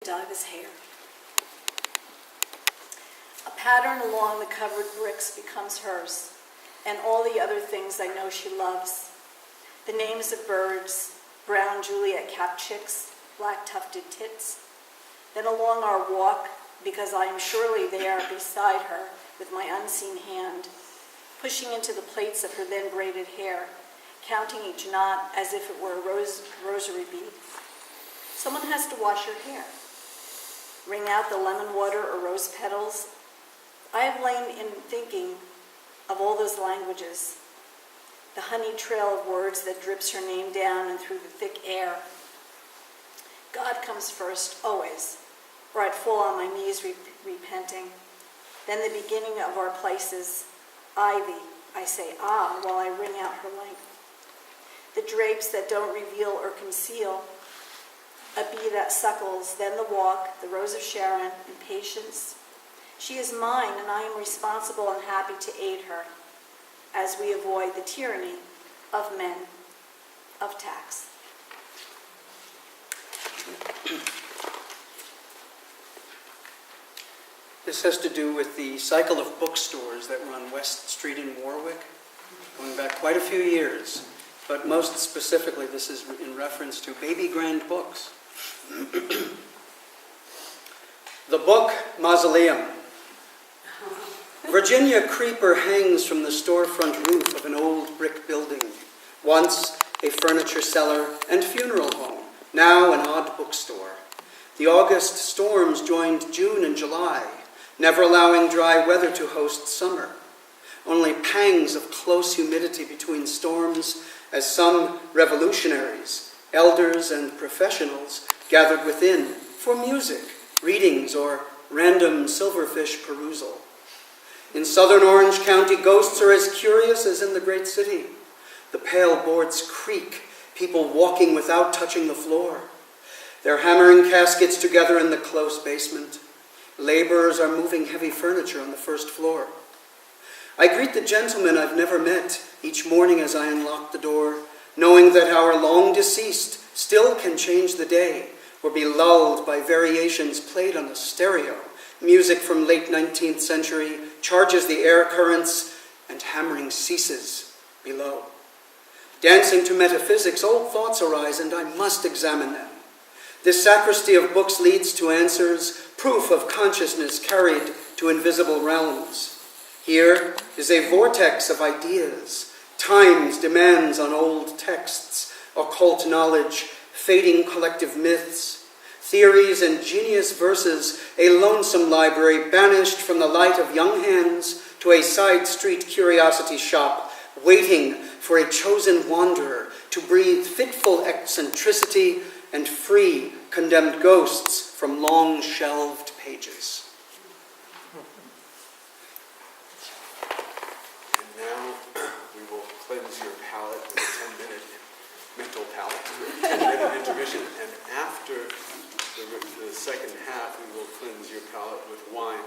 dye of his hair. A pattern along the covered bricks becomes hers, and all the other things I know she loves. The names of birds, brown Juliet cap chicks, black tufted tits. Then along our walk, because I am surely there beside her with my unseen hand, pushing into the plaits of her then braided hair, counting each knot as if it were a rosary bead. Someone has to wash her hair, wring out the lemon water or rose petals. I have lain in thinking of all those languages, the honeyed trail of words that drips her name down and through the thick air. God comes first, always, or I'd fall on my knees repenting. Then the beginning of our places, ivy, I say, ah, while I wring out her length. The drapes that don't reveal or conceal, a bee that suckles, then the walk, the rose of Sharon, and patience. She is mine, and I am responsible and happy to aid her as we avoid the tyranny of men, of tax. This has to do with the cycle of bookstores that run West Street in Warwick, going back quite a few years. But most specifically, this is in reference to Baby Grand books. The book Mausoleum. Virginia creeper hangs from the storefront roof of an old brick building, once a furniture cellar and funeral home, now an odd bookstore. The August storms joined June and July, never allowing dry weather to host summer. Only pangs of close humidity between storms as some revolutionaries, elders and professionals gathered within for music, readings, or random silverfish perusal. In southern Orange County, ghosts are as curious as in the great city. The pale boards creak, people walking without touching the floor. They're hammering caskets together in the close basement. Laborers are moving heavy furniture on the first floor. I greet the gentlemen I've never met each morning as I unlock the door, knowing that our long deceased still can change the day or be lulled by variations played on the stereo. Music from late 19th century charges the air currents, and hammering ceases below. Dancing to metaphysics, old thoughts arise, and I must examine them. This sacristy of books leads to answers, proof of consciousness carried to invisible realms. Here is a vortex of ideas, time's demands on old texts, occult knowledge, fading collective myths, theories and genius verses, a lonesome library banished from the light of young hands to a side street curiosity shop, waiting for a chosen wanderer to breathe fitful eccentricity and free condemned ghosts from long shelved pages. And now we will cleanse your palate with a 10-minute mental palate, 10-minute intermission, and after the second half, we will cleanse your palate with wine.